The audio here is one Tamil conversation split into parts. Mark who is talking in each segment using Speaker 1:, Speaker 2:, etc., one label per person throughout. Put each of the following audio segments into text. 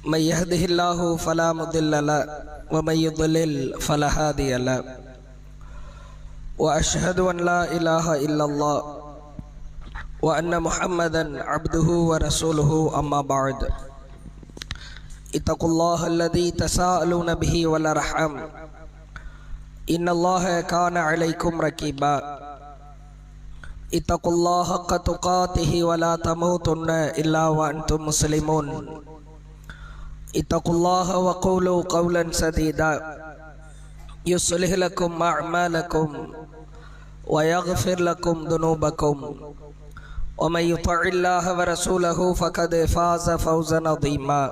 Speaker 1: من يهده الله فلا مضل له ومن يضلل فلا هادي له وأشهد أن لا إله إلا الله وأن محمدا عبده ورسوله أما بعد اتقوا الله الذي تساءلون به والأرحام إن الله كان عليكم رقيبا اتقوا الله حق تقاته ولا تموتن إلا وأنتم مسلمون اتقوا الله وقولوا قولا سديدا يصلح لكم أعمالكم ويغفر لكم ذنوبكم ومن يطع الله ورسوله فقد فاز فوزا عظيما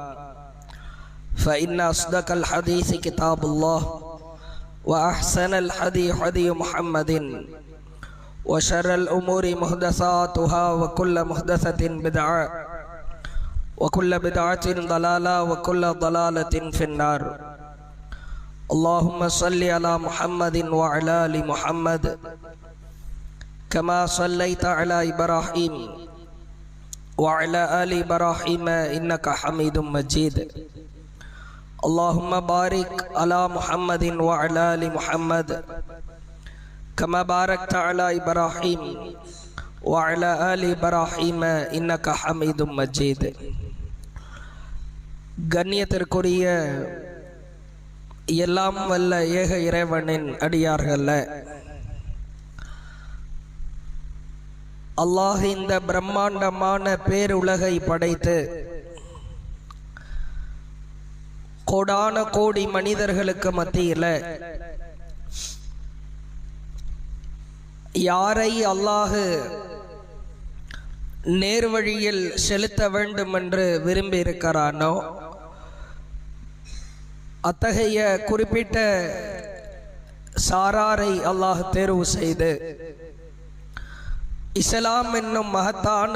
Speaker 1: فإن أصدق الحديث كتاب الله وأحسن الحديث حديث محمد وشر الأمور محدثاتها وكل محدثة بدعة وكل بدعة ضلالة وكل ضلالة في النار اللهم صل على محمد وعلى آل محمد كما صليت على إبراهيم وعلى آل إبراهيم إنك حميد مجيد اللهم بارك على محمد وعلى آل محمد كما باركت على إبراهيم وعلى آل إبراهيم إنك حميد مجيد கண்ணியத்திற்குரிய எல்லாம் வல்ல ஏக இறைவனின் அடியார்கள, அல்லாஹ் இந்த பிரம்மாண்டமான பேருலகை படைத்து கோடான கோடி மனிதர்களுக்கு மத்தியில் யாரை அல்லாஹ் நேர்வழியில் செலுத்த வேண்டும் என்று விரும்பி இருக்கிறானோ அத்தகைய குறிப்பிட்ட சாராரை அல்லாஹ் தேர்வு செய்து இஸ்லாம் என்னும் மகத்தான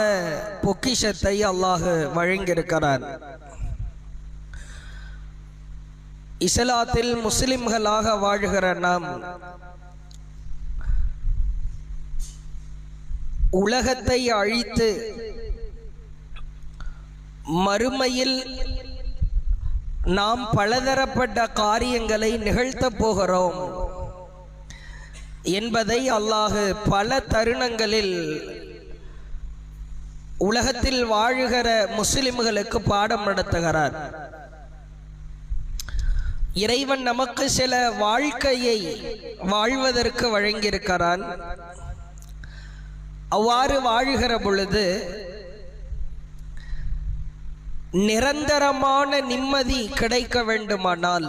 Speaker 1: பொக்கிஷத்தை அல்லாஹ் வழங்கியிருக்கிறார். இஸ்லாத்தில் முஸ்லிம்களாக வாழ்கிற நாம் உலகத்தை அழித்து மறுமையில் நாம் பலதரப்பட்ட காரியங்களை நிகழ்த்தப் போகிறோம் என்பதை அல்லாஹ் பல தருணங்களில் உலகத்தில் வாழுகிற முஸ்லிம்களுக்கு பாடம் நடத்துகிறார். இறைவன் நமக்கு சில வாழ்க்கையை வாழ்வதற்கு வழங்கியிருக்கிறான். அவ்வாறு வாழுகிற பொழுது நிரந்தரமான நிம்மதி கிடைக்க வேண்டுமானால்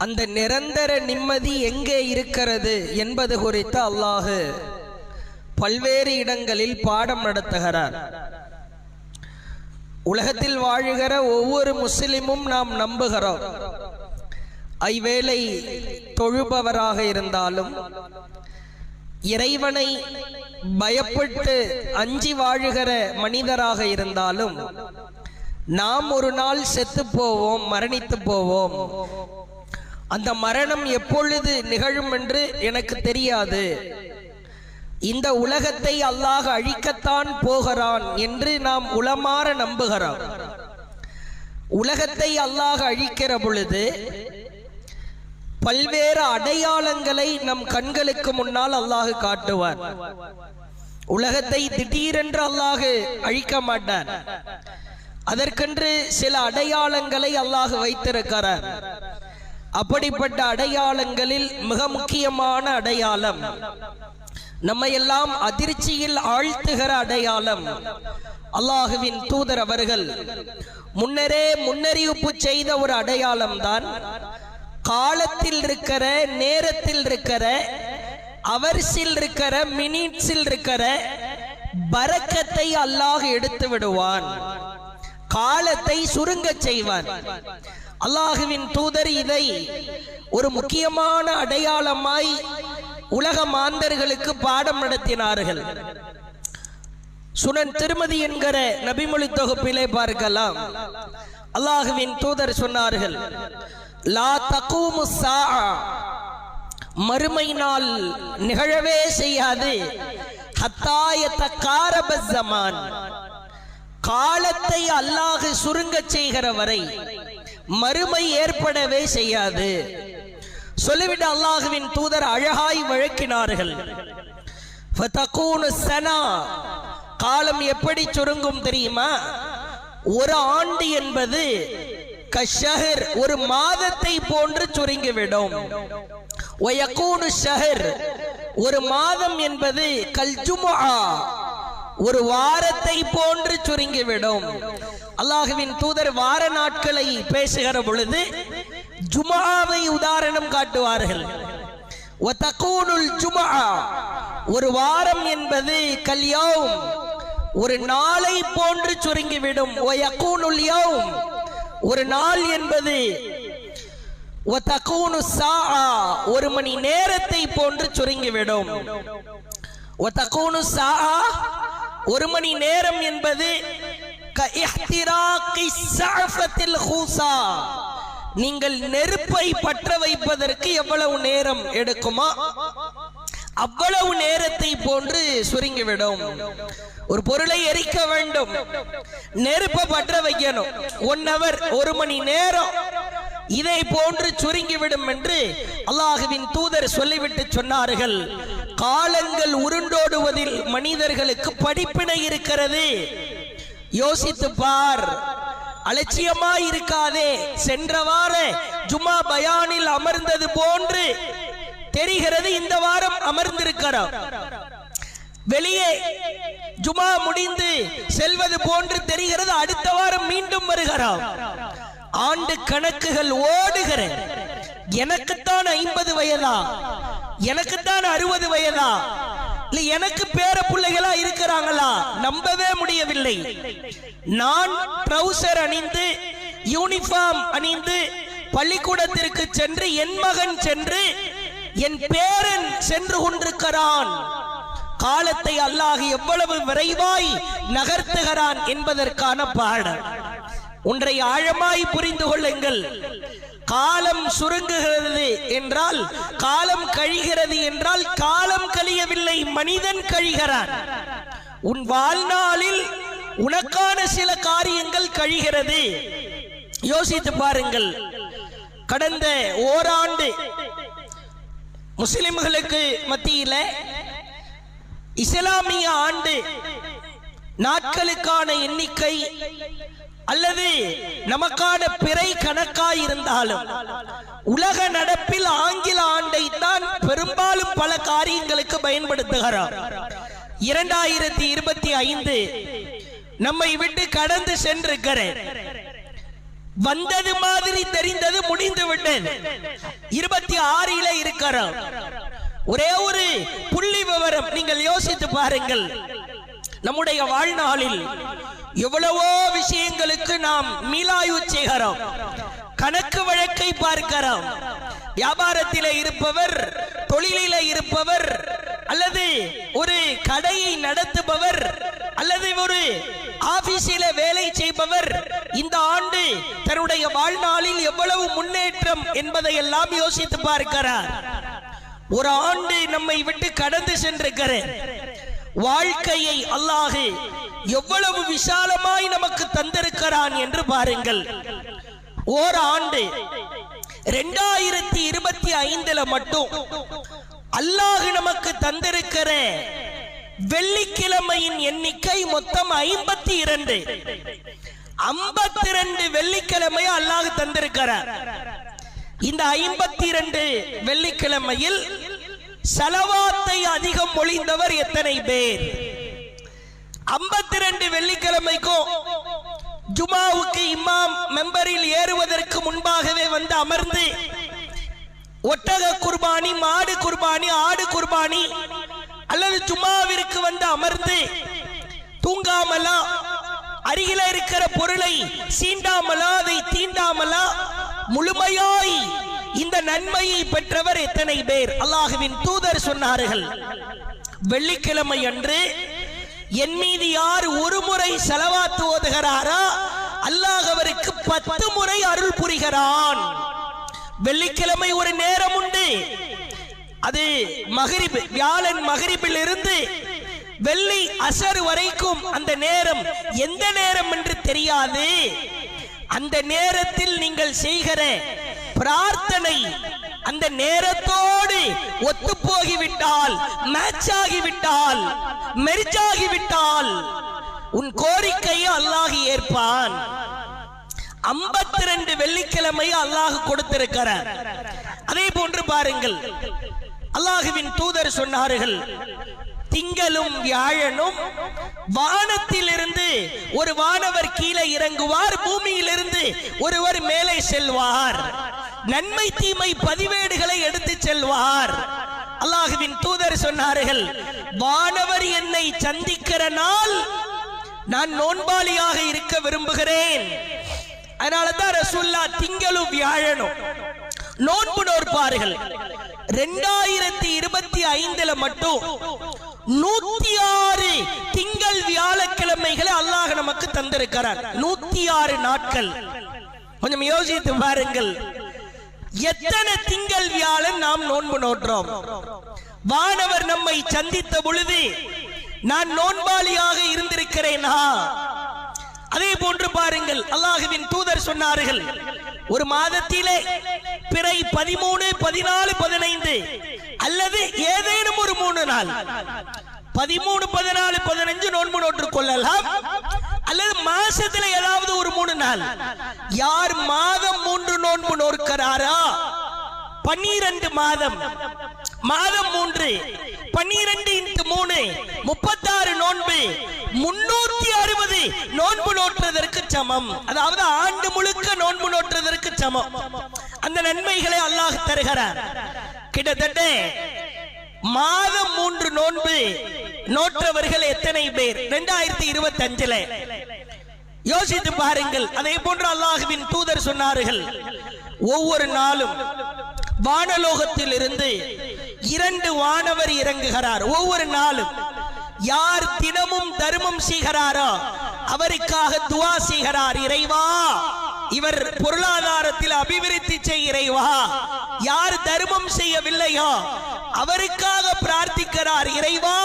Speaker 1: அந்த நிரந்தர நிம்மதி எங்கே இருக்கிறது என்பது குறித்து அல்லாஹ் பல்வேறு இடங்களில் பாடம் நடத்துகிறார். உலகத்தில் வாழுகிற ஒவ்வொரு முஸ்லிமும் நாம் நம்புகிறோம். ஐவேளை தொழுபவராக இருந்தாலும் இறைவனை பயப்பட்டு அஞ்சி வாழுகிற மனிதராக இருந்தாலும் நாம் ஒரு நாள் செத்து போவோம், மரணித்து போவோம். அந்த மரணம் எப்பொழுது நிகழும் என்று எனக்கு தெரியாது. இந்த உலகத்தை அல்லாஹ் அழிக்கத்தான் போகிறான் என்று நாம் உளமாற நம்புகிறோம். உலகத்தை அல்லாஹ் அழிக்கிற பொழுது பல்வேறு அடையாளங்களை நம் கண்களுக்கு முன்னால் அல்லாஹ் காட்டுவார். உலகத்தை திடீரென்று அல்லாஹ் அழிக்க மாட்டார். அதற்கென்று சில அடையாளங்களை அல்லாஹ் வைத்திருக்கிறார். அப்படிப்பட்ட அடையாளங்களில் மிக முக்கியமான அடையாளம், நம்மை எல்லாம் அதிர்ச்சியில் ஆழ்த்துகிற அடையாளம், அல்லாஹுவின் தூதர் அவர்கள் முன்னரே முன்னறிவிப்பு செய்த ஒரு அடையாளம் தான் காலத்தில் இருக்கிற, நேரத்தில் இருக்கிற, அவர்ஸில் இருக்கிற, மினிட்ஸில் இருக்கிற பரக்கத்தை அல்லாஹ் எடுத்து விடுவான், காலத்தை சுருங்க செய்வான். அல்லாஹுவின் தூதர் இதை ஒரு முக்கியமான அடையாளமாய் உலக மாந்தர்களுக்கு பாடம் நடத்தினார்கள். சுனன் திருமதி என்கிற நபிமொழி தொகுப்பிலே பார்க்கலாம். அல்லாஹுவின் தூதர் சொன்னார்கள், லா தகூமு ஸாஅ, மறுமை நாள் நிகழவே செய்யாது, ஹத்தா யதகாரப ஸமான், காலத்தை அல்லாஹ் சுருங்கச் செய்கிற வரை மறுமை ஏற்படவே செய்யாது. சொல்லிவிட்டு அல்லாஹுவின் தூதர் அழகாய் வழக்கினார்கள். காலம் எப்படி சுருங்கும் தெரியுமா? ஒரு ஆண்டு என்பது கஷஹர், ஒரு மாதத்தை போன்று சுருங்கிவிடும். ஒரு மாதம் என்பது கல்ஜுமுஆ, ஒரு வாரத்தை போன்று சுருங்கிவிடும். அல்லாஹுவின் தூதர் வார நாட்களை பேசுகிற பொழுது ஜும்ஆவை உதாரணம் காட்டுவார்கள். ஒரு வாரம் என்பது கல்யௌம், ஒரு நாளை போன்று சுருங்கிவிடும். ஒரு நாள் என்பது ஒரு மணி நேரத்தை போன்று சுருங்கிவிடும். ஒரு மணி நேரம் என்பது நீங்கள் நெருப்பை பற்ற வைப்பதற்கு எவ்வளவு நேரம் எடுக்குமா அவ்வளவு நேரத்தை போன்று சுருங்கிவிடும். ஒரு பொருளை எரிக்க வேண்டும், நெருப்பை பற்ற வைக்கணும், 1 hour, 1 மணி நேரம், இதை போன்று சுருங்கிவிடும் என்று அல்லாஹுவின் தூதர் சொல்லிவிட்டு சொன்னார்கள். காலங்கள் உருண்டோடுவதில் மனிதர்களுக்கு படிப்பினை இருக்கிறது. யோசித்து பார், அலட்சியமாய் இருக்காதே. சென்ற வார ஜும்மா பயானில் அமர்ந்தது போன்று தெரிகிறது, இந்த வாரம் அமர்ந்திருக்கிறோம். வெளியே ஜும்மா முடிந்து செல்வது போன்று தெரிகிறது, அடுத்த வாரம் மீண்டும் வருகிறோம். ஆண்டு கணக்குகள் ஓடுகிற. எனக்குத்தான் 50 வயதா, எனக்குத்தான் 60 வயதா, இல்ல எனக்கு பேர பிள்ளைகளா இருக்கிறாங்களா? நம்பவே முடியவில்லை. நான் ட்ரவுசர் அணிந்து, யூனிஃபார்ம் அணிந்து பள்ளிக்கூடத்திற்கு சென்று, என் மகன் சென்று, என் பேரன் சென்று கொண்டிருக்கிறான். காலத்தை அல்லாஹ் எவ்வளவு விரைவாய் நகர்த்துகிறான் என்பதற்கான பாடம். ஒன்றை ஆழமாய் புரிந்து கொள்ளுங்கள். காலம் சுருங்குகிறது என்றால், காலம் கழிகிறது என்றால், காலம் கழியவில்லை, மனிதன் கழிகிறான். உன் வாழ்நாளில் உனக்கான சில காரியங்கள் கழிகிறது. யோசித்து பாருங்கள். கடந்த ஓராண்டு முஸ்லிம்களுக்கு மத்தியில இஸ்லாமிய ஆண்டு நாட்களுக்கான எண்ணிக்கை அல்லது நமக்கான பிறை கணக்காய் இருந்தாலும், உலக நடப்பில் ஆங்கில ஆண்டை தான் பெரும்பாலும் பல காரியங்களுக்கு பயன்படுத்துகிறார். 2025 நம்மை விட்டு கடந்து சென்றிருக்கிற, வந்தது மாதிரி தெரிந்தது, முடிந்து விட்டது. 26 இருக்கிறோம். ஒரே ஒரு புள்ளி விவரம் நீங்கள் யோசித்து பாருங்கள். நம்முடைய வாழ்நாளில் எவ்வளவோ விஷயங்களுக்கு நாம் மீளாய்வு செய்கிறோம், கணக்கு வழக்கை பார்க்கிறோம். வியாபாரத்திலே இருப்பவர், தொழிலிலே இருப்பவர், அல்லது ஒரு கடையை நடத்துபவர், அல்லது ஒரு ஆபீஸில வேலை செய்பவர், இந்த ஆண்டு தன்னுடைய வாழ்நாளில் எவ்வளவு முன்னேற்றம் என்பதை எல்லாம் யோசித்து பார்க்கிறார். ஒரு ஆண்டு நம்மை விட்டு கடந்து சென்றிருக்கிற வாழ்க்கையை அல்லாஹ் எவ்வளவு விசாலமாய் நமக்கு தந்திருக்கிறான் என்று பாருங்கள். ஓர் ஆண்டு 2025 மட்டும் அல்லாஹ் நமக்கு தந்திருக்கிற வெள்ளிக்கிழமையின் எண்ணிக்கை மொத்தம் 52. 52 வெள்ளிக்கிழமை அல்லாஹ் தந்திருக்கிறார். இந்த 52 வெள்ளிக்கிழமையில் ஸலவாத்தை அதிகம் மொழிந்தவர் எத்தனை பேர்? 52 வெள்ளிக்கிழமைக்கும் ஜுமாவுக்கு இமாம் மெம்பரில் ஏறுவதற்கு முன்பாகவே வந்து அமர்ந்து ஒட்டக குர்பானி, மாடு குர்பானி, ஆடு குர்பானி, அல்லது ஜுமாவிற்கு வந்து அமர்ந்து தூங்காமலா, அருகில இருக்கிற பொருளை சீண்டாமலா, அதை தீண்டாமலா முழுமையாய் இந்த நன்மையை பெற்றவர் எத்தனை பேர்? அல்லாஹ்வின் தூதர் சொன்னார்கள், வெள்ளிக்கிழமை அன்று என் மீது யார் ஒரு முறை ஸலவாத் ஓதுகிறாரோ அல்லாஹ் அவருக்கு 10 முறை அருள் புரிகிறான். வெள்ளிக்கிழமை ஒரு நேரம் உண்டு, அது மக்ரிப், வியாழன் மக்ரிபில் இருந்து வெள்ளி அசர் வரைக்கும் அந்த நேரம் எந்த நேரம் என்று தெரியாது. அந்த நேரத்தில் நீங்கள் செய்கிற பிரார்த்தனை அந்த நேரத்தோடு ஒத்து போகிவிட்டால், மேட்ச் ஆகிவிட்டால், மெர்ஜ் ஆகிவிட்டால் உன் கோரிக்கையை அல்லாஹ் ஏற்பான். 52 வெள்ளிக்கிழமை அல்லாஹ் கொடுத்திருக்கிறார். அதே போன்று பாருங்கள், அல்லாஹுவின் தூதர் சொன்னார்கள், திங்களும் வியாழனும் வானத்திலிருந்து ஒரு வானவர் கீழே இறங்குவார், பூமியிலிருந்து ஒருவர் மேலே செல்வார், நன்மை தீமை பதிவேடுகளை எடுத்து செல்வார். அல்லாஹுவின் தூதர் சொன்னார்கள், வானவர் என்னை சந்திக்கிற நாள் நான் நோன்பாளியாக இருக்க விரும்புகிறேன். அதனாலதான் ரசூலுல்லாஹ் திங்களும் வியாழனும் நோன்பு நோற்பார்கள். 2025 மட்டும் 106 திங்கள் வியாழக்கிழமைகளை அல்லாஹ் நமக்கு தந்திருக்கிறார். 106 நாட்கள். கொஞ்சம் யோசித்து பாருங்கள், எத்தனை திங்கள் வியாழன் நாம் நோன்பு நோற்றோம்? வானவர் நம்மை சந்தித்த பொழுது நான் நோன்பாளியாக இருந்திருக்கிறேனா? அதே போன்று பாருங்கள், அல்லாஹுவின் தூதர் சொன்னார்கள், ஒரு மாதத்திலே பிறை 13, 14, 15 அல்லது ஏதேனும் ஒரு 3 நாள் 13, 14, 15 நோன்பு நோற்றுக் கொள்ளலாம். அல்லது மாசத்துல ஏதாவது ஒரு 3 நாள். யார் மாதம் 3 நோன்பு நோக்கிறாரோ 12 மாதம், மாதம் 3 12 × 3 36 நோன்பு 360 நோன்பு நோற்றுவதற்கு சமம். அதாவது ஆண்டு முழுக்க நோன்பு நோற்றுவதற்கு சமம். அந்த நன்மைகளை அல்லாஹ் தருகிறார். கிட்டத்தட்ட மாதம் 3 நோன்பு நோற்றவர்கள் எத்தனை பேர் 2025? யோசித்து பாருங்கள். அதே போன்று அல்லாஹுவின் தூதர் சொன்னார்கள், ஒவ்வொரு நாளும் வானலோகத்தில் இருந்து 2 வானவர் இறங்குகிறார். ஒவ்வொரு நாளும் யார் தினமும் தர்மம் செய்கிறாரோ அவருக்காக துஆ செய்கிறார், இறைவா இவர் பொருளாதாரத்தில் அபிவிருத்தி செய்ய இறைவா. யார் தர்மம் செய்யவில்லையோ அவருக்காக பிரார்த்திக்கிறார், இறைவா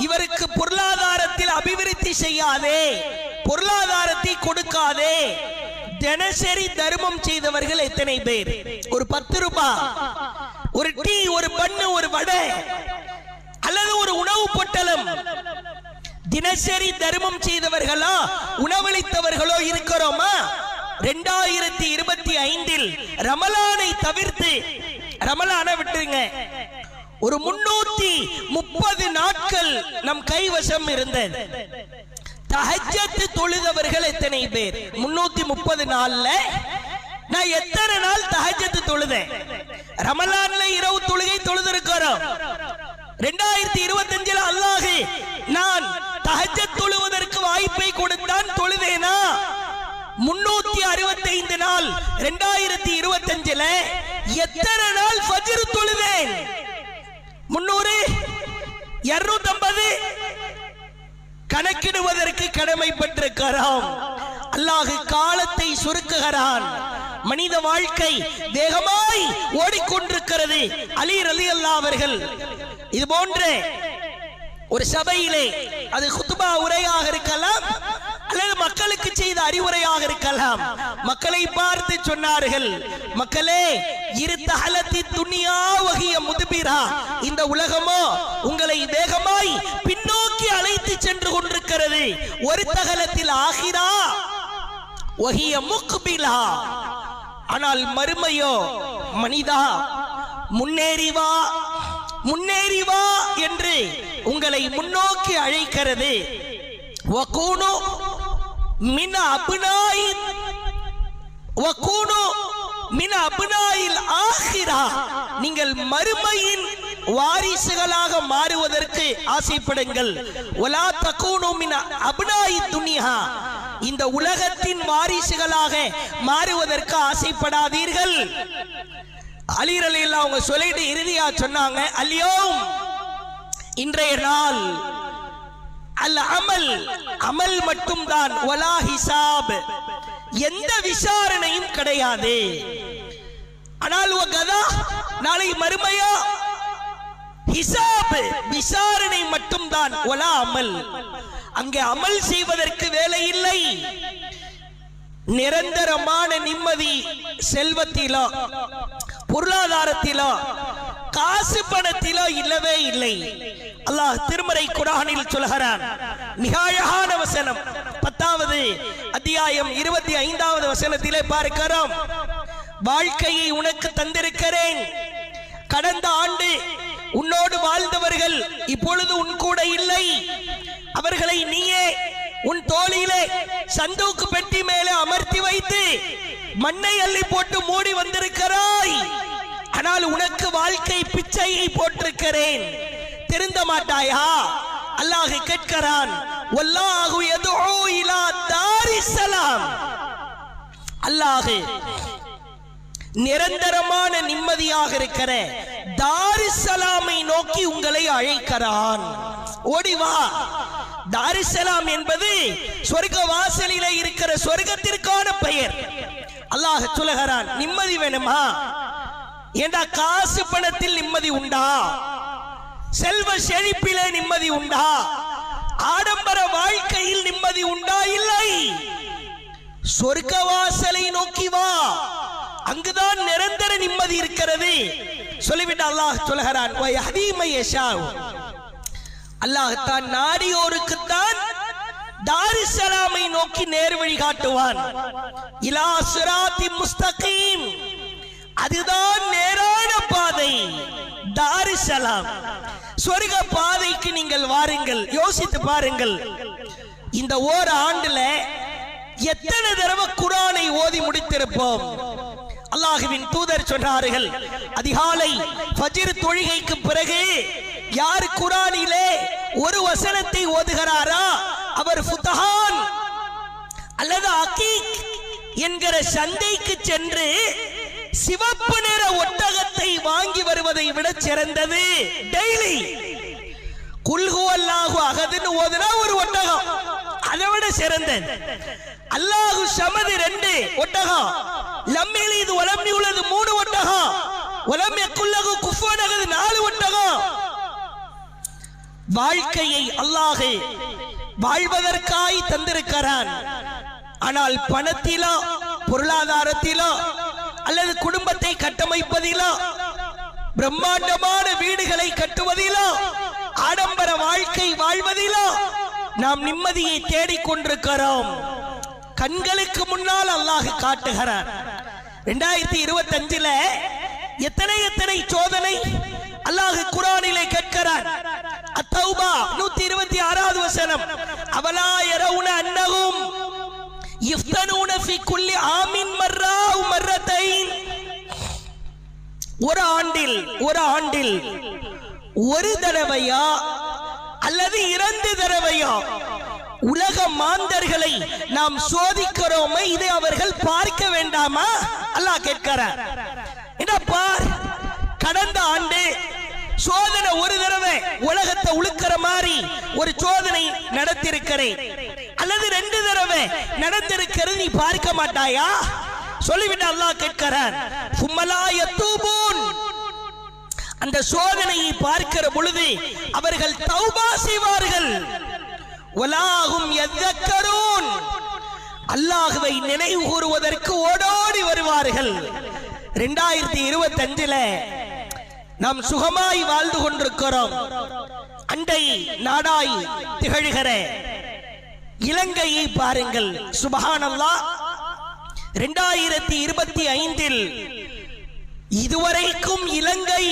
Speaker 1: இவருக்கு பொருளாதாரத்தில் அபிவிருத்தி செய்யாதே, பொருளாதாரத்தை கொடுக்காதே. தினசரி தர்மம் செய்தவர்கள் எத்தனை பேர்? ஒரு 10 ரூபாய், ஒரு டீ, ஒரு பண்ணு, ஒரு வடை அல்லது ஒரு உணவு பொட்டலம் தினசரி தர்மம் செய்தவர்களோ உணவளித்தவர்களோ இருக்கிறோமா? 2025 ரமலானை தவிர்த்து, ரமலானை விட்டுருங்க, ஒரு 330 நாட்கள் நம் கைவசம் இருந்தது. தஹஜ்ஜத் தொழுதவர்கள் எத்தனை பேர்? 330 நாள்ல நான் எத்தனை நாள் தஹஜ்ஜத் தொழுதேன்? ரமலான்ல இரவு தொழுகை தொழுதிருக்கிறோம். 2025 அல்லாஹ் நான் தஹஜ்ஜத் தொழுவதற்கு வாய்ப்பை கொடுத்தான், தொழுதேனா? 365 நாள் 2025 எத்தனை நாள் ஃபஜ்ர் தொழுதேன்? 300, 250 கணக்கிடுவதற்கு கடமைப்பட்டிருக்கிறோம். அல்லாஹ் காலத்தை சுருக்குகிறான். மனித வாழ்க்கை வேகமாய் ஓடிக்கொண்டிருக்கிறது. அலி ரலியல்லாஹு அவர்கள் இது போன்ற ஒரு சபையிலே, அது குத்பா உரையாக இருக்கலாம் அல்லது மக்களுக்கு செய்த அறிவுரையாக இருக்கலாம், மக்களை பார்த்து சொன்னார்கள், மக்களே இருத்தஹலத்தி துன்யா வஹிய முத்பிரா, இந்த உலகமோ உங்களை வேகமாய் பின்னோக்கி அழைத்து சென்று கொண்டிருக்கிறது. ஒரு தகலத்தில் ஆகிரா வஹிய முக்பிலா, ஆனால் மறுமையோ மனிதா முன்னேறி வா, முன்னேறி வா என்று உங்களை முன்னோக்கி அழைக்கிறது. வகூனு மின் அப்னாயி வகூனு மின் அப்னாயில் ஆகிரா, நீங்கள் மறுமையின் வாரிசுகளாக மாறுவதற்கு ஆசைப்படுங்கள். வலா தகூனு மின் அப்னாயி துன்யா, இந்த உலகத்தின் வாரிசுகளாக மாறுவதற்கு ஆசைப்படாதீர்கள். அலி ரலியல்லாஹு அவங்க சொல்லிட்டு இறுதியா சொன்னாங்க, அல்யோம் இன்றைய நாள் அல் அமல், அமல் மட்டும்தான், வலா ஹிசாப், எந்த விசாரணையும் கிடையாது. ஆனால் கதா நாளை மறுமையா ஹிசாப் விசாரணை மட்டும்தான், வலா அமல். அங்கே அமல் செய்வதற்கு வேலை இல்லை. நிரந்தரமான நிம்மதி செல்வத்திலோ பொருளாதாரத்திலோ காசு பணத்திலோ இல்லவே இல்லை. அல்லாஹ் திருமறை குர்ஆனில் சொல்கிறான். மிக அழகான வசனம், 10வது அத்தியாயம் 25வது வசனத்திலே பார்க்கிறோம். வாழ்க்கையை உனக்கு தந்திருக்கிறேன். கடந்த ஆண்டு உன்னோடு வாழ்ந்தவர்கள் இப்பொழுது உன் கூட இல்லை. அவர்களை நீயே உன் தோளிலே சந்தூக்கு பெட்டி மேலே அமர்த்தி வைத்து மண்ணை அள்ளி போட்டு மூடி வந்திருக்கிறாய். ஆனால் உனக்கு வாழ்க்கை பிச்சையை போட்டிருக்கிறேன், திருந்த மாட்டாயா? அல்லாஹ் கேட்கிறான். வல்லாஹு யதுஉ இலா தாரிஸ்ஸலாம். அல்லாஹ் நிரந்தரமான நிம்மதியாக இருக்கிற தாரிஸ்ஸலாமை நோக்கி உங்களை அழைக்கிறான். ஓடி வா. தாரிஸ்ஸலாம் என்பது சொர்க்க வாசலிலே இருக்கிற சொர்க்கத்திற்கான பெயர். அல்லாஹ் சொல்லுகிறான், நிம்மதி வேணுமா? ஏண்டா காசு பணத்தில் நிம்மதி உண்டா? செல்வ செழிப்பிலே நிம்மதி உண்டா? ஆடம்பர வாழ்க்கையில் நிம்மதி உண்டா? இல்லை. சொர்க்க வாசலை நோக்கி வா, அங்குதான் நிரந்தர நிம்மதி இருக்கிறது. சொல்லிவிட்டு அல்லாஹ் சொல்லுகிறான், வயஹ்தி மை யஷா. அல்லாஹ் தான் நாடியோருக்குத்தான் தாரிஸ்ஸலாமை நோக்கி நேர் வழி காட்டுவான். இலா சிராத்தி முஸ்தகீம், அதுதான் நேரான பாதை. தாரிஸ்ஸலாம் சொர்க்க பாதைக்கு நீங்கள் வாருங்கள். யோசித்து பாருங்கள், இந்த ஓர் ஆண்டுல எத்தனை தடவை குர்ஆனை ஓதி முடித்திருப்போம்? அல்லாஹ்வின் தூதர் சொன்னார்கள், அதிகாலை ஃபஜ்ர் தொழுகைக்கு பிறகு யார் குர்ஆனிலே ஒரு வசனத்தை ஓதுகிறாரா அவர் ஃபுத்ஹான் அல்லது அகீக் என்கிற சந்தைக்கு சென்று சிவப்பு நிற ஒட்டகத்தை வாங்கி வருவதை விட சிறந்தது. டெய்லி குல் ஹுவல்லாஹு அஹதுன்னு ஓதுனா ஒரு ஒட்டகம், அதை விட சிறந்தது. அல்லாஹு ஸமது 2 ஒட்டகம், லம் யலிது வலம் யூலது 3 ஒட்டகம், வலம் யகுல் லஹு குஃபுவன் அஹத் 4 ஒட்டகம். வாழ்க்கையை அல்லாஹ் வாழ்வதற்காய் தந்திருக்கிறான். ஆனால் பணத்திலோ பொருளாதாரத்திலோ அல்லது குடும்பத்தை கட்டமைப்பதிலோ பிரம்மாண்டமான வீடுகளை கட்டுவதிலோ ஆடம்பர வாழ்க்கை வாழ்வதிலோ நாம் நிம்மதியை தேடிக்கொண்டிருக்கிறோம். கண்களுக்கு முன்னால் அல்லாஹ் காட்டுகிறார். 2025 எத்தனை சோதனை அல்லாஹ் குர்ஆனிலே கேட்கிறார். அத்தௌபா 126வது வசனம், அவலா யரவுன அன்னஹும் யுஃப்தனூன ஃபீ குல்லி ஆமின் மர்ரா வ மர்ரத்தைன். ஒரு ஆண்டில் ஒரு தடவையா அல்லது 2 தடவையா உலக மாந்தர்களை நாம் சோதிக்கிறோமே, இதை அவர்கள் பார்க்க வேண்டாமா? அல்லாஹ் கேட்கிறார். என்ன பார், கடந்த ஆண்டு சோதனை ஒரு தடவை உலகத்தை உழுக்கிற மாதிரி ஒரு சோதனை நடத்திருக்கிறேன், அல்லது 2 தடவை நடந்திருக்கிறது, நீ பார்க்க மாட்டாயா? சொல்லிவிட்டு அல்லாஹ் கேட்கிறார், ஃபும்மலா யத்தூபூன். அந்த சோதனையை பார்க்கிற பொழுது அவர்கள் தௌபா செய்வார்கள். வலாஹும் யذكرون, அல்லாஹ்வை நினைவு கூறுவதற்கு ஓடோடி வருவார்கள். 2025 நாம் சுகமாய் வாழ்ந்து கொண்டிருக்கிறோம். அண்டை நாடாய் திகழ்கிற இலங்கையை பாருங்கள். சுப்ஹானல்லாஹ், 2025 இதுவரைக்கும் இலங்கை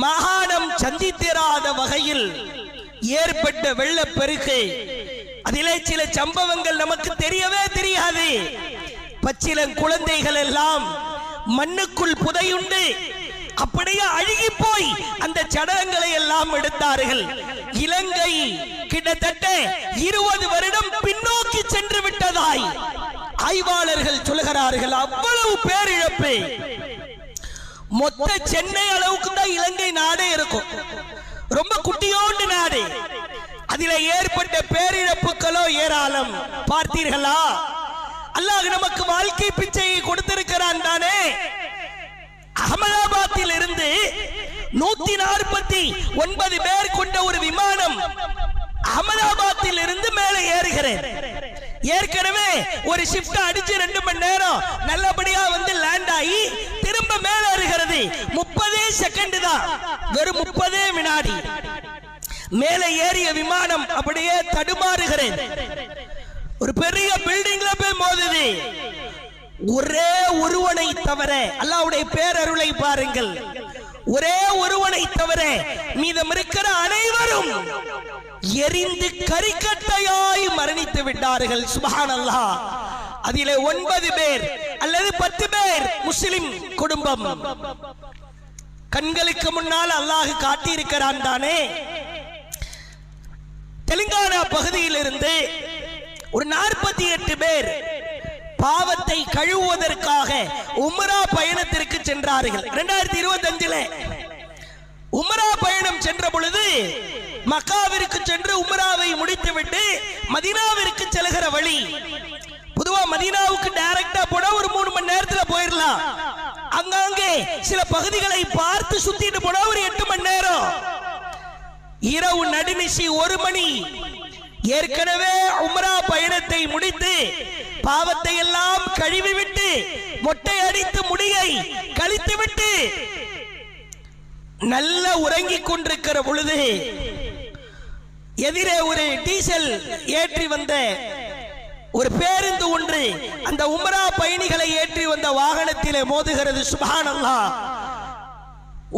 Speaker 1: மாகாணம் சந்தித்திராத வகையில் ஏற்பட்ட வெள்ளப்பெருக்கு, அதிலே சில சம்பவங்கள் நமக்கு தெரியவே தெரியாது. பச்சிளம் குழந்தைகள் எல்லாம் மண்ணுக்குள் புதையுண்டு அப்படியே அழுகி போய் அந்த சடலங்களை எல்லாம் எடுத்தார்கள். இலங்கை கிட்டத்தட்ட 20 வருடம் பின்னோக்கி சென்று விட்டதாய் ஆய்வாளர்கள் சொல்கிறார்கள். அவ்வளவு பேரிழப்பு. மொத்த சென்னை அளவுக்கு தான் இலங்கை நாடே இருக்கும். ரொம்ப குட்டியோண்டு நாடு. அதில் ஏற்பட்ட பேரிழப்புகளோ ஏராளம். பார்த்தீர்களா? அல்லாஹ் நமக்கு வாழ்க்கை பிச்சையை கொடுத்திருக்கிறான் தானே. அகமதாபாத்தில் இருந்து 149 பேர் கொண்ட ஒரு விமானம் அகமதாபாத்தில் இருந்து மேலே ஏறுகிறேன். ஏற்கனவே ஒரு ஷிப்ட் அடிச்சு 2 மணி நேரம் நல்லபடியா வந்து லேண்ட் ஆகி திரும்ப மேலே ஏறுகிறது. 30 செகண்ட் தான், வெறும் 30 வினாடி. மேலே ஏறிய விமானம் அப்படியே தடுமாறுகிறேன். ஒரு பெரிய பில்டிங்ல போய் மோதுது. ஒரே ஒருவனை தவிர, அல்லாஹ்வுடைய பேரருளை பாருங்கள், ஒரே ஒருவனை தவிர மீதம் இருக்கிற அனைவரும் எரிந்து கரிக்கட்டையாய் மரணித்து விட்டார்கள். சுப்ஹானல்லாஹ். அதிலே 9 பேர் அல்லது 10 பேர் முஸ்லிம் குடும்பம். கண்களுக்கு முன்னால் அல்லாஹ் காட்டியிருக்கிறான் தானே. தெலுங்கானா பகுதியில் இருந்து ஒரு 48 பேர் பாவத்தை கழுவுவதற்காக உம்ரா பயணத்திற்கு சென்றார்கள். 2025 உம்ரா பயணம் சென்ற பொழுது மக்காவிற்கு சென்று உம்ராவை முடித்துவிட்டு மதீனாவிற்கு செல்கிற வழி, பொதுவா மதீனாவுக்கு டைரக்டா போனா ஒரு 3 மணி நேரத்துல போயிடலாம். அங்கங்கே சில பகுதிகளை பார்த்து சுத்திட்டு போனா ஒரு 8 மணி நேரம். இரவு நடுநிசி 1 மணி. ஏற்கனவே உம்ரா பயணத்தை முடித்து பாவத்தை எல்லாம் கழுவிவிட்டு மொட்டை அடித்து முடியை கழித்துவிட்டு நல்ல உறங்கிக் கொண்டிருக்கிற பொழுது எதிரே ஒரு டீசல் ஏற்றி வந்த ஒரு பேருந்து ஒன்று அந்த உம்ரா பயணிகளை ஏற்றி வந்த வாகனத்திலே மோதுகிறது. சுப்ஹானல்லாஹ்.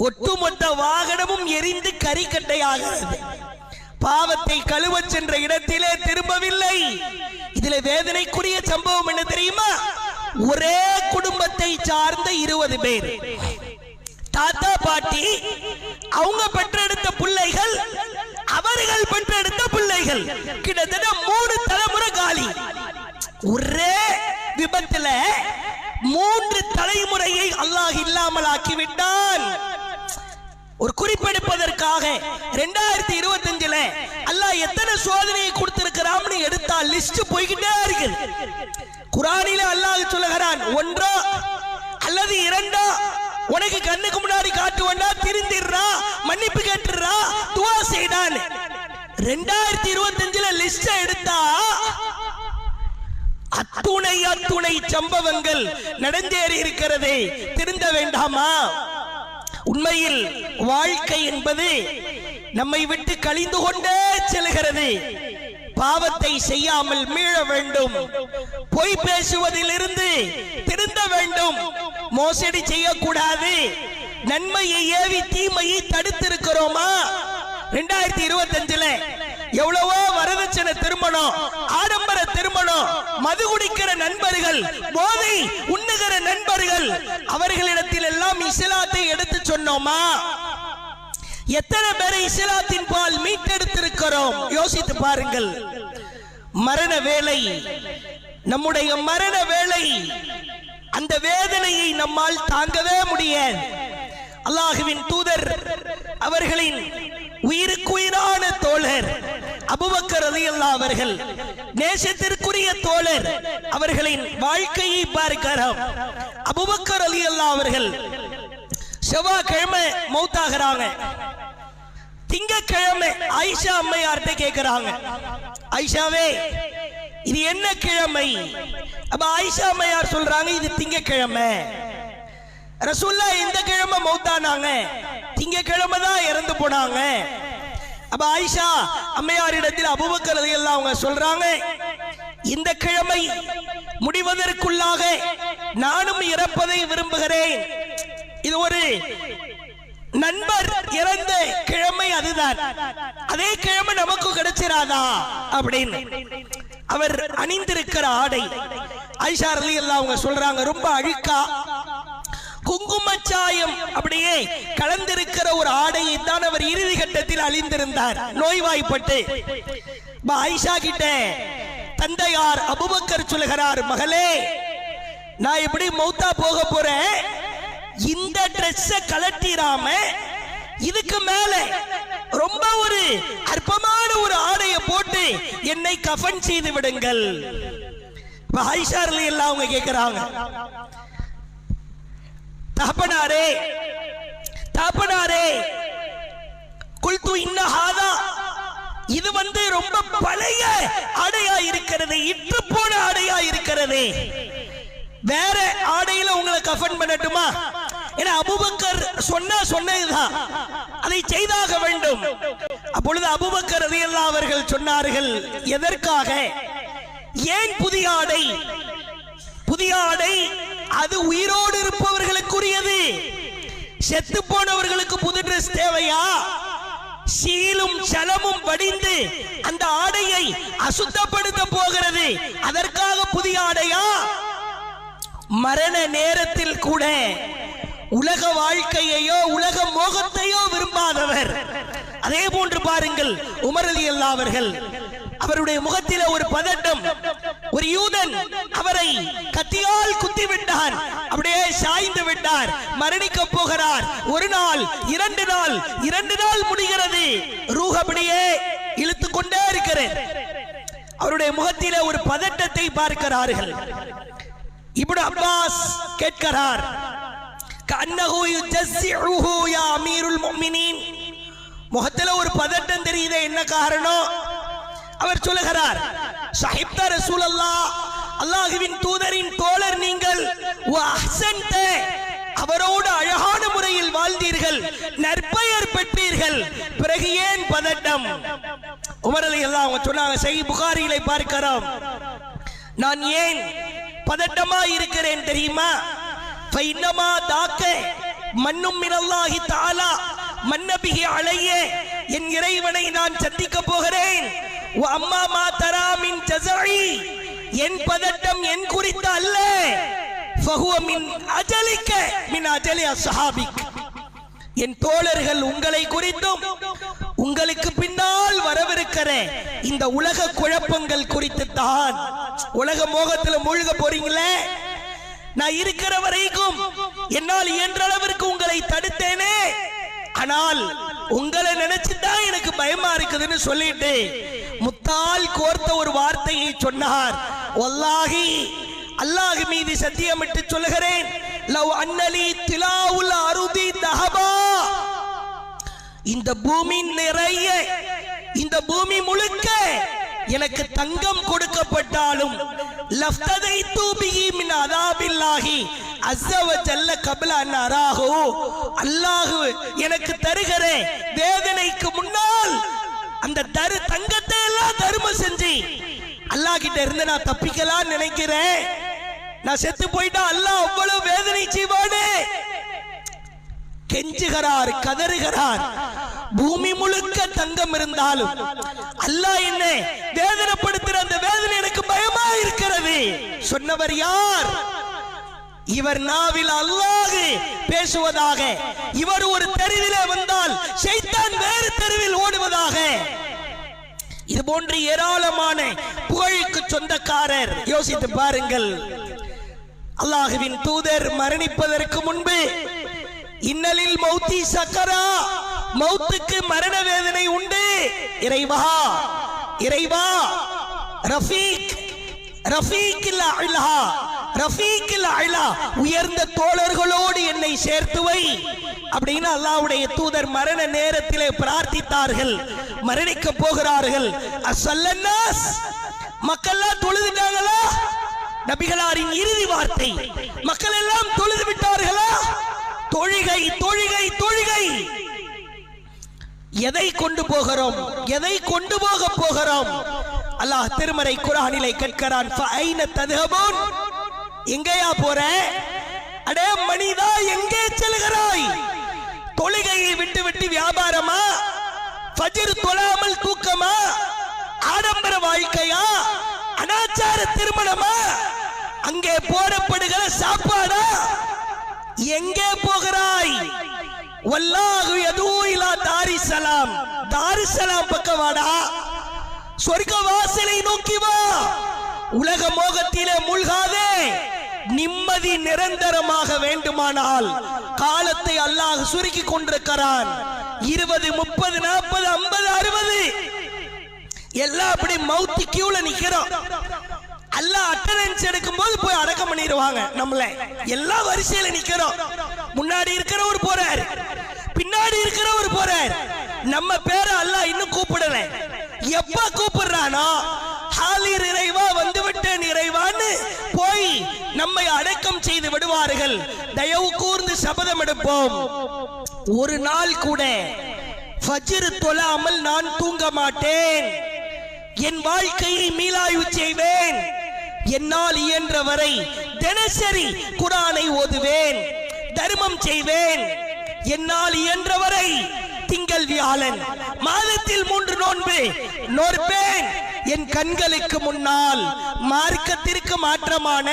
Speaker 1: ஒட்டுமொத்த வாகனமும் எரிந்து கரிக்கட்டையாகிறது. பாவத்தை கழுவ சென்ற இடத்திலே திரும்பவில்லை. இதுல வேதனைக்குரிய சம்பவம் என்ன தெரியுமா? ஒரே குடும்பத்தை சார்ந்த 20 பேர், தாத்தா பாட்டி, அவங்க பெற்றெடுத்த பிள்ளைகள், அவர்கள் பெற்றெடுத்த பிள்ளைகள், கிட்டத்தட்ட 3 தலைமுறை காலி. ஒரே விபத்துல 3 தலைமுறையை அல்லாஹ் இல்லாமல் ஆக்கிவிட்டான். ஒரு குறிப்பெடுப்பதற்காக 2025 அல்லாஹ் எத்தனை சோதனையை கொடுத்திருக்கிறான்னு எடுத்தா லிஸ்ட் போய்கிட்டே இருக்கு. குர்ஆனிலே அல்லாஹ் சொல்லுகிறான், 1 அல்லது 2 உனக்கு கண்ணுக்கு முன்னாடி காட்டுவனா, திருந்திடுறா, மன்னிப்பு கேட்டுறா, துஆ செய்தான். 2025 லிஸ்ட் எடுத்தா அத்துணை சம்பவங்கள் நடந்தேறி இருக்கிறது. திருந்த வேண்டாமா? உண்மையில் வாழ்க்கை என்பது நம்மை விட்டு கழிந்து கொண்டே செல்கிறது. பாவத்தை செய்யாமல் மீள வேண்டும். பொய் பேசுவதில் இருந்து திருந்த வேண்டும். மோசடி செய்யக்கூடாது. நன்மையை ஏவி தீமையை தடுத்திருக்கிறோமா? 2025 எவ்வளவோ வரதட்சணை திருமணம், ஆடம்பர திருமணம், மது குடிக்கிற நண்பர்கள், போதை உண்ணுகிற நண்பர்கள், அவர்களிடத்தில் எல்லாம் இஸ்லாத்தை எடுத்து சொன்னோமா? எத்தனை பேரை இஸ்லாத்தின் பால் மீட்டெடுத்திருக்கிறோம்? யோசித்து பாருங்கள். மரண வேளை, நம்முடைய மரண வேளை, அந்த வேதனையை நம்மால் தாங்கவே முடியாது. அல்லாஹ்வின் தூதர் அவர்களின் உயிருக்குயிரான தோழர் அபூபக்கர் ரலியல்லாஹு அவர்கள், நேசத்திற்குரிய தோழர், அவர்களின் வாழ்க்கையை பார்க்கிறோம். அபூபக்கர் ரலியல்லாஹு அவர்கள் செவ்வாய்க்கிழமை மௌத்தாகிறாங்க. திங்கட்கிழமை ஆயிஷா அம்மையார்ட்ட கேட்கிறாங்க, ஆயிஷாவே இது என்ன கிழமை? அப்ப ஆயிஷா அம்மையார் சொல்றாங்க, இது திங்கட்கிழமை. ரசூலுல்லாஹ் இந்த கிழமை மௌத்தானாங்க, திங்கட்கிழமை தான் இறந்து போனாங்க. அப்ப ஆயிஷா அம்மையாரிடத்தில் அபூபக்கர் ரலியல்லாஹு அவங்க சொல்றாங்க, இந்த கிழமை முடிவதற்குள்ளாக நானும் இறப்பதை விரும்புகிறேன். இது ஒரு நண்பர் இறந்த கிழமை, அதுதான். அதே கிழமை நமக்கு கிடைச்சிராதா அப்படின்னு. அவர் அணிந்திருக்கிற ஆடை, ஆயிஷா ரலியல்லாஹு அவங்க சொல்றாங்க, ரொம்ப அழுக்கா குங்குமச்சாயம் அப்படியே கலந்திருக்கிற ஒரு ஆடையை தான் அவர் இறுதி கட்டத்தில் அணிந்திருந்தார், நோய்வாய்ப்பட்டு. ஆயிஷா கிட்ட தந்தையார் அபூபக்கர் சொல்கிறார், மகளே நான் எப்படி மௌத்தா போக போறேன், இந்த ட்ரெஸ் கலட்டிராம இதுக்கு மேல ரொம்ப ஒரு அற்பமான ஒரு ஆடையை போட்டு என்னை கஃன் செய்து விடுங்கள். ஆயிஷா ரலியல்லாஹு அவங்க கேட்கிறாங்க, தகப்பனாரே தாப்பனாரே, குல்து இன்னஹாதா, இது ரொம்ப பழைய ஆடையா இருக்கிறது, இற்று போன ஆடையா இருக்கிறது, வேற ஆடையில உங்களை கஃபன் பண்ணட்டுமா? ஏன்னா அபூபக்கர் சொன்னதுதான், அதை செய்தாக வேண்டும். அப்பொழுது அபூபக்கர் ரலியல்லாஹு அவர்கள் சொன்னார்கள், எதற்காக, ஏன் புதிய ஆடை? புதிய ஆடை அது உயிரோடு இருப்பவர்களுக்குரியது. செத்து போனவர்களுக்கு புது டிரஸ் தேவையா? சீலும் சலமும் வடிந்து அந்த ஆடையை அசுத்தப்படுத்த போகிறது, அதற்காக புதிய ஆடையா? மரண நேரத்தில் கூட உலக வாழ்க்கையையோ உலக மோகத்தையோ விரும்பாதவர். அதே போன்று பாருங்கள், உமர் ரலியல்லாஹு அவர்கள், அவருடைய முகத்திலே ஒரு பதட்டம். ஒரு யூதன் அவரை கத்தியால் குத்தி விட்டார், அப்படியே சாய்ந்து விட்டார், மரணிக்க போகிறார். ஒரு நாள், 2 நாள், 2 நாள் முடிகிறது, ரூஹ் அப்படியே இழுத்துக் கொண்டே இருக்கிறது. அவருடைய முகத்திலே ஒரு பதட்டத்தை பார்க்கிறார்கள். இப்னு அப்பாஸ் கேட்கிறார், கன்னஹு யுஜஸ்ஸிஹு யா அமீருல் முஃமினீன், முகத்திலே ஒரு பதட்டம் தெரியுதே, என்ன காரணம்? அவர் சொல்லுகிறார், ஸஹிப்த ரசூலல்லாஹ், அல்லாஹ்வின் தூதரின் தோழர் நீங்கள், வ அஹ்ஸன்த, அவரோடு அழகான முறையில் வாழ்ந்தீர்கள், நற்பெயர் பெற்றீர்கள், பிறகு ஏன் பதட்டம்? உமர் ரலியல்லாஹு அவங்க சொன்னாங்க, சஹீஹ் புகாரியிலே பார்க்கிறோம், நான் ஏன் பதட்டமா இருக்கிறேன் தெரியுமா? ஃபைன்னமா தாக்க மன்னும் மினல்லாஹி தஆலா மன்னபிஹி அலைய, என் இறைவனை நான் சந்திக்க போகிறேன். வ அம்மா மா தரா மின் ஜஸஇ, என் பதட்டம் என் குறித்து அல்ல, ஃபஹுவ மின் அஜலிக மின் அஜலி அஸ்ஹாபிக், என் தோழர்கள் உங்களை குறித்தும் உங்களுக்கு பின்னால் வரவிருக்கிற இந்த உலக குழப்பங்கள் குறித்து தான். உலக மோகத்துல மூழ்க போறீங்களே, நான் இருக்கிற வரைக்கும் என்னால் இயன்ற அளவிற்கு உங்களை தடுத்தேனே, ஆனால் உங்களை நினைச்சுதான் எனக்கு பயமா இருக்குதுன்னு சொல்லிட்டு முத்தால் கோர்த்த ஒரு வார்த்தையை சொன்னார். வல்லாஹி, அல்லாஹ் மீது சத்தியமிட்டு சொல்லுகிறேன், லவ் அன்னலி திலாவுல் அருதி தஹபா, இந்த பூமி நிறைய, இந்த பூமி முழுக்க எனக்கு தங்கம் கொடுக்கப்பட்டாலும், லஃப்ததைது பிஹி மின் அஸாபில்லாஹி அஸ்ஸ வ ஜல்ல கப்ல அன் அராஹு, அல்லாஹ் எனக்கு தருகிற வேதனைக்கு முன்னால் அந்த தங்கத்தை எல்லாம் தர்மம் செஞ்சு அல்லாஹ் கிட்ட இருந்து நான் தப்பிக்கலாம் நினைக்கிறேன். நான் செத்து போயிட்டா அல்லாஹ் அவ்வளவு வேதனை செய்வானே. கெஞ்சுகிறார், கதறுகிறார். பூமி முழுக்க தங்கம் இருந்தாலும் அல்லாஹ் என்ன வேதனைப்படுத்துற அந்த வேதனை எனக்கு பயமா இருக்கிறது. சொன்னவர் யார்? இவர் நாவில் அல்லாஹ் பேசுவதாக, இவர் ஒரு தெருவிலே வந்தால் ஷைத்தான் வேறு தெருவில் ஓடுவதாக. இது போன்ற ஏராளமான புகழுக்கு சொந்தக்காரர். யோசித்து பாருங்கள், அல்லாஹ்வின் தூதர் மரணிப்பதற்கு முன்பு, இன்னலில் மௌத்தி சக்கரா, மௌத்துக்கு மரண வேதனை உண்டு, இறைவா இறைவா, ரஃபீக் ரஃபீக்கில் அலா, ரஃபீக்கில் அலா, உயர்ந்த தோழர்களோடு என்னை சேர்த்து வை அப்படின்னு அல்லாஹ்வுடைய தூதர் மரண நேரத்திலே பிரார்த்தித்தார்கள். மரணிக்க போகிறார்கள். அஸ்ஸல்லன்னாஸ், மக்கள்லாம் தொழுதுட்டாங்களா? நபிகளாரின் இறுதி வார்த்தை, மக்கள் எல்லாம் தொழுது விட்டார்களா? தொழுகை தொழுகை தொழுகை. எதை கொண்டு போகிறோம்? எதை கொண்டு போக போகிறோம்? அல்லாஹ் திருமறை குர்ஆனிலே கேட்கிறான், ஃபஐன தذهبون, எங்கேயா போற? அடே மனிதா, எங்கே செல்கிறாய்? தொழுகையை விட்டு விட்டு வியாபாரமா? ஃபஜ்ர் தொழாமல் தூக்கமா? ஆடம்பர வாழ்க்கையா? அனாச்சார திருமணமா? அங்கே போடப்படுகிற சாப்பாடா? எங்கே போகிறாய்? வல்லாஹு யதூ இலா தாரிஸ்ஸலாம், தாரிஸ்ஸலாம் பக்கம் வாடா, சொர்க்க வாசலை நோக்கி வா. உலக மோகத்திலே மூழ்காதே. நிம்மதி நிரந்தரமாக வேண்டுமானால் காலத்தை அல்லாஹ் சுருக்கி கொண்டிருக்கிறான். 20, 30, 40, 50, 60 எல்லாம் அப்படி மௌத்தி கியூல நிக்கிறோம். அல்லாஹ் அட்டெண்டன்ஸ் எடுக்கும் போது போய் அடக்கம் பண்ணிடுவாங்க நம்மள. எல்லா வரிசையில நிக்கிறோம். முன்னாடி இருக்கிறவர் போறாரு, பின்னாடி இருக்கிறவர் போறார். நம்ம பேரை அல்லாஹ் இன்னும் கூப்பிடல. எப்ப கூப்பிடுறானோ ஹாலிர் இறைவா வந்து விட்டேன் இறைவான்னு போய் நம்மை அடக்கம் செய்து விடுவார்கள். தயவு கூர்ந்து சபதம் எடுப்போம், ஒரு நாள் கூட ஃபஜ்ர் தொழாமல் நான் தூங்க மாட்டேன். என் வாழ்க்கையை மீளாய்வு செய்வேன். என்னால் இயன்ற வரை தினசரி குர்ஆனை ஓதுவேன், தர்மம் செய்வேன். என்னால் இயன்ற வரை திங்கள் வியாழன் மாதத்தில் 3 நோன்பு நோற்பேன். என் கண்களுக்கு முன்னால் மார்க்கத்திற்கு மாற்றமான,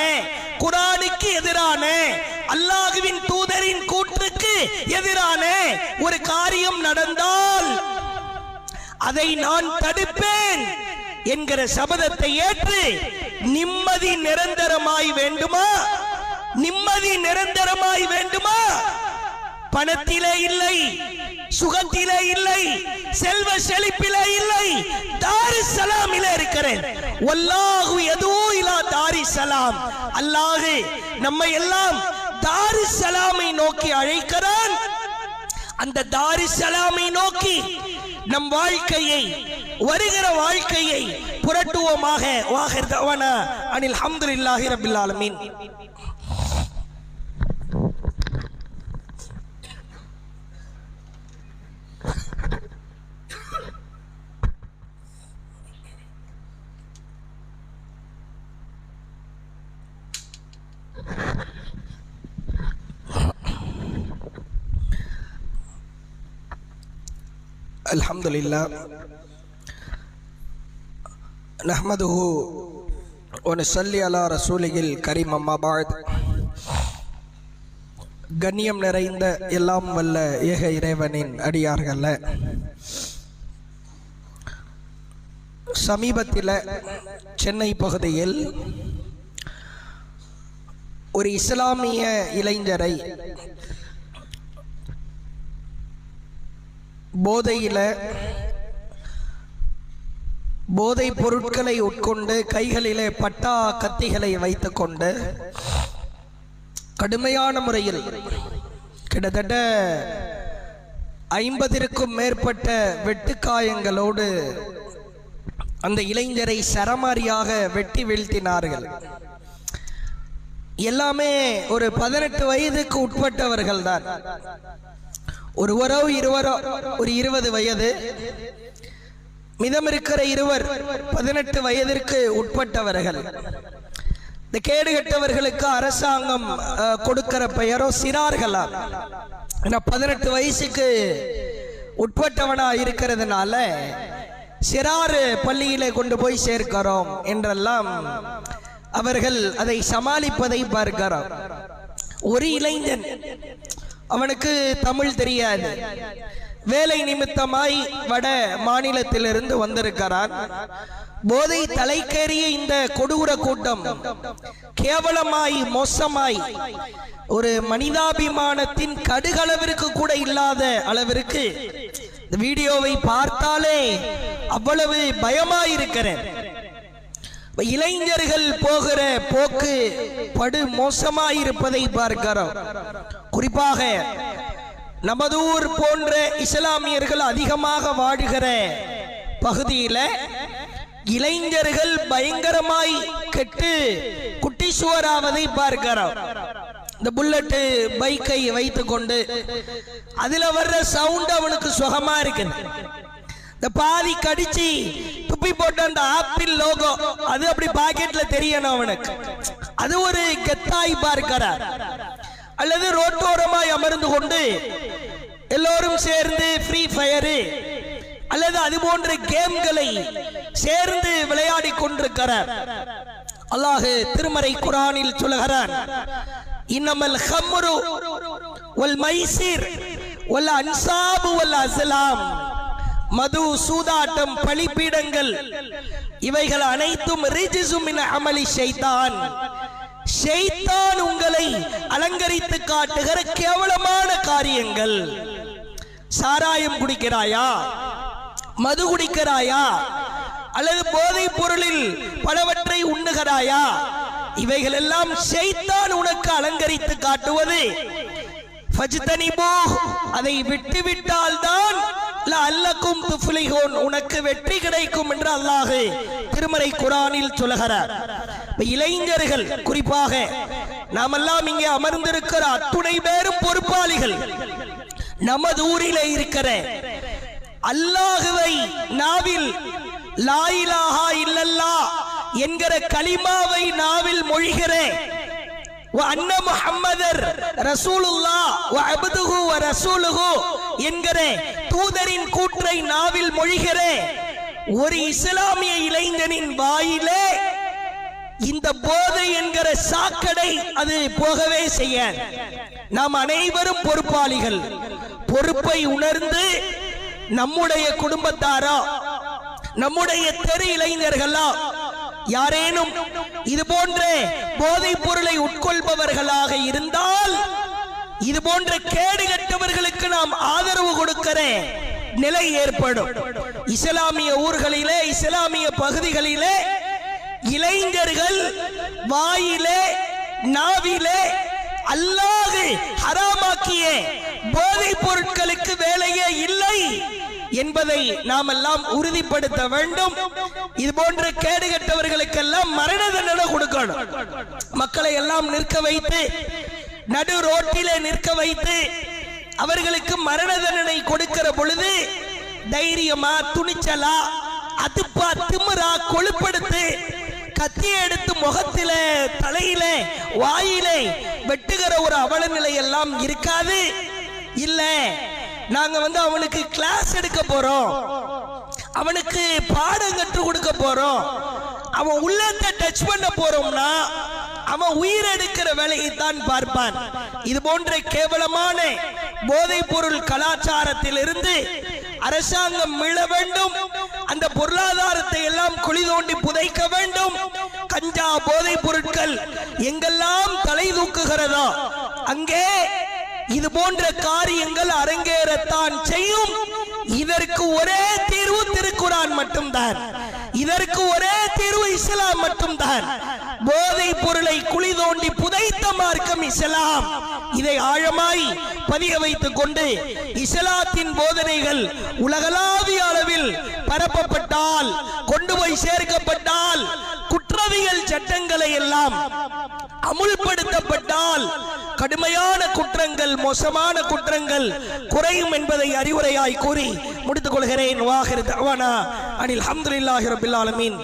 Speaker 1: குர்ஆனுக்கு எதிரான, அல்லாஹ்வின் தூதரின் கூற்றுக்கு எதிரான ஒரு காரியம் நடந்தால் அதை நான் தடுப்பேன் என்கிற சபதத்தை ஏற்று நிம்மதி நிரந்தரமாய் வேண்டுமா? நிம்மதி நிரந்தரமாய் வேண்டுமா? பணத்திலே இல்லை, சுகத்திலே இல்லை, செல்வ செழிப்பிலே இல்லை, தாரிஸ் ஸலாமிலே இருக்கிறேன். வல்லாஹு யதூ இலா தாரிஸ் ஸலாம். அல்லாஹ் நம்மை எல்லாம் தாரிஸ் ஸலாமை நோக்கி அழைக்கிறான். அந்த தாரிஸ் ஸலாமை நோக்கி நம் வாழ்க்கையை, வருகிற வாழ்க்கையை புரட்டுவோமாக. வாஹிர் தஅவானா அனில் ஹம்துலில்லாஹி ரப்பில் ஆலமீன். அல்ஹம்துலில்லாஹ் நஹ்மதுஹு வ நஸல்லி அலா ரசூலில் கரீம். அம்மா பஅத். கண்ணியம் நிறைந்த எல்லாம் வல்ல ஏக இறைவனின் அடியார்கள, சமீபத்தில் சென்னை பகுதியில் ஒரு இஸ்லாமிய இளைஞரை போதை பொருட்களை உட்கொண்டு கைகளிலே பட்டா கத்திகளை வைத்துக்கொண்டு கடுமையான முறையில் கிட்டத்தட்ட 50க்கும் மேற்பட்ட வெட்டுக்காயங்களோடு அந்த இளைஞரை சரமாரியாக வெட்டி வீழ்த்தினார்கள். எல்லாமே ஒரு 18 வயதுக்கு உட்பட்டவர்கள் தான். ஒருவரோ இருவரோ ஒரு 20 வயது, மிதம் இருக்கிற இருவர் 18 வயதிற்கு உட்பட்டவர்கள். இந்த கேடுகட்டவர்களுக்கு அரசாங்கம் கொடுக்கிற பெயரோ சிறார்களா. 18 வயசுக்கு உட்பட்டவனா இருக்கிறதுனால சிறாறு பள்ளியிலே கொண்டு போய் சேர்க்கிறோம் என்றெல்லாம் அவர்கள் அதை சமாளிப்பதை பார்க்கிறோம். ஒரு இளைஞன், அவனுக்கு தமிழ் தெரியாது, வேலை நிமித்தமாய் வட மாநிலத்திலிருந்து வந்திருக்கிறான். போதை தலைக்கேறிய இந்த கொடூர கூட்டம் கேவலமாய் மோசமாய் ஒரு மனிதாபிமானத்தின் கடுகளவிற்கு கூட இல்லாத அளவிற்கு இந்த வீடியோவை பார்த்தாலே அவ்வளவு பயமாயிருக்கிறேன். இளைஞர்கள் போகிற போக்கு படு மோசமாயிருப்பதை பார்க்கிறோம். குறிப்பாக நமதூர் போன்ற இஸ்லாமியர்கள் அதிகமாக வாழுகிற பகுதியில் இளைஞர்கள் பயங்கரமாய் கெட்டு குட்டிசுவராவதை பார்க்கிறோம். இந்த புல்லட் பைக்கை வைத்துக் கொண்டு அதுல வர்ற சவுண்ட் அவனுக்கு சுகமா இருக்கு. இந்த பாதி கடிச்சு துப்பி போட்ட அந்த ஆப்பிள் லோகோ அது அப்படி பாக்கெட்ல தெரியணும் அவனுக்கு. அது ஒரு கெத்தாய் பார்க்கிறார். அல்லது ரோட்டோரமாய் அமர்ந்து கொண்டு எல்லோரும் சேர்ந்து ஃப்ரீ ஃபயர் அல்லது அது போன்ற கேம்களை சேர்ந்து விளையாடி கொண்டிருக்கிறார். அல்லாஹ் திருமறை குர்ஆனில் சொல்கிறான், இன்னமல் ஹம்ரு வல் மைசிர் வல் அன்சாபு வல் அஸ்லாம். மது, சூதாட்டம், பலிபீடங்கள் இவைகள் அனைத்தும் ரிஜ்ஸும் மின் அமலி ஷைத்தான். ஷைத்தான் உங்களை அலங்கரித்து காட்டுகிற கேவலமான காரியங்கள். சாராயம் குடிக்கிறாயா, மது குடிக்கிறாயா, அல்லது போதைப் பொருளில் பலவற்றை உண்ணுகிறாயா, இவைகள் எல்லாம் ஷைத்தான் உனக்கு அலங்கரித்து காட்டுவது ஃபஜ்தனிபூ, அதை விட்டுவிட்டால்தான் லஅல்லக்கும் துஃப்லிஹூன், உனக்கு வெற்றி கிடைக்கும் என்று அல்லாஹ் திருமறை குர்ஆனில் சொல்கிறார். இளைஞர்கள் குறிப்பாக நாமெல்லாம் இங்கே அமர்ந்திருக்கிற அத்துணை பேரும் பொறுப்பாளிகள். நமது ஊரிலே இருக்கிற அல்லாஹுவை நாவில் லா இலாஹா இல்லல்லாஹ் என்கிற கலிமாவை நாவில் மொழிகிற அன்ன முஹம்மதர் ரசூலுல்லாஹ் வ அப்துஹு வ ரசூலுஹு என்கிற தூதரின் கூற்றை நாவில் மொழிகிற ஒரு இஸ்லாமிய இளைஞனின் வாயிலே இந்த போதை என்கிற சாக்கடை அது போகவே செய்ய நாம் அனைவரும் பொறுப்பாளிகள். பொறுப்பை உணர்ந்து நம்முடைய குடும்பத்தாரா, நம்முடைய தெரு இளைஞர்களா யாரேனும் இது போன்ற போதைப் பொருளை உட்கொள்பவர்களாக இருந்தால் இது போன்ற கேடுகட்டவர்களுக்கு நாம் ஆதரவு கொடுக்கிற நிலை ஏற்படும். இஸ்லாமிய ஊர்களிலே, இஸ்லாமிய பகுதிகளிலே இளைஞர்கள் வாயிலே நாவிலே அல்லாஹ் ஹராமாக்கிய போதைப் பொருட்களுக்கு வேலையே இல்லை என்பதை நாம் எல்லாம் உறுதிப்படுத்த வேண்டும். இது போன்ற கேடுகட்டவர்களுக்கெல்லாம் மரண தண்டனை கொடுக்கணும். மக்களை எல்லாம் நிற்க வைத்து, நடு ரோட்டிலே நிற்க வைத்து அவர்களுக்கு மரண தண்டனை கொடுக்கிற பொழுது தைரியமா, துணிச்சலா, அதுப்பா, திமிரா, கொழுப்படுத்து கத்தியை எடுத்து முகத்தில, தலையில, வாயிலே வெட்டுகிற ஒரு அவல நிலை எல்லாம் இருக்காது. இல்ல, நாங்க அவனுக்கு கிளாஸ் எடுக்க போறோம், அவனுக்கு பாடம் கற்றுக் கொடுக்க போறோம், அவன் உள்ளத்தை டச் பண்ண போறோம்னா அவன் உயிரெடுக்கிற வேலையை தான் பார்ப்பான். இது போன்ற கேவலமான போதைப் பொருள் கலாச்சாரத்தில் இருந்து அரசாங்கம் மீள வேண்டும். அந்த பொருளாதாரத்தை எல்லாம் குழி தோண்டி புதைக்க வேண்டும். கஞ்சா போதைப் பொருட்கள் எங்கெல்லாம் தலை தூக்குகிறதோ அங்கே இது போன்ற காரியங்கள் அரங்கேறத்தான் செய்யும். இதற்கு ஒரே தீர்வு திருக்குர்ஆன் மட்டும்தான். இதற்கு ஒரே தீர்வு இஸ்லாம் மட்டும்தான். போதைப் பொருளை குழி தோண்டி புதைத்த மார்க்கம் இஸ்லாம். இதை ஆழமாய் பதிய வைத்துக் கொண்டு இஸ்லாத்தின் போதனைகள் உலகளாவிய அளவில் பரப்பப்பட்டால், கொண்டு போய் சேர்க்கப்பட்டால், குற்றவியல் சட்டங்களை எல்லாம் அமுல்படுத்தப்பட்டால் கடுமையான குற்றங்கள், மோசமான குற்றங்கள் குறையும் என்பதை அறிவுரையாய் கூறி முடித்துக் கொள்கிறேன். வாஹிர் தஅவானா அனில் ஹம்துலில்லாஹி ரப்பில் ஆலமீன்.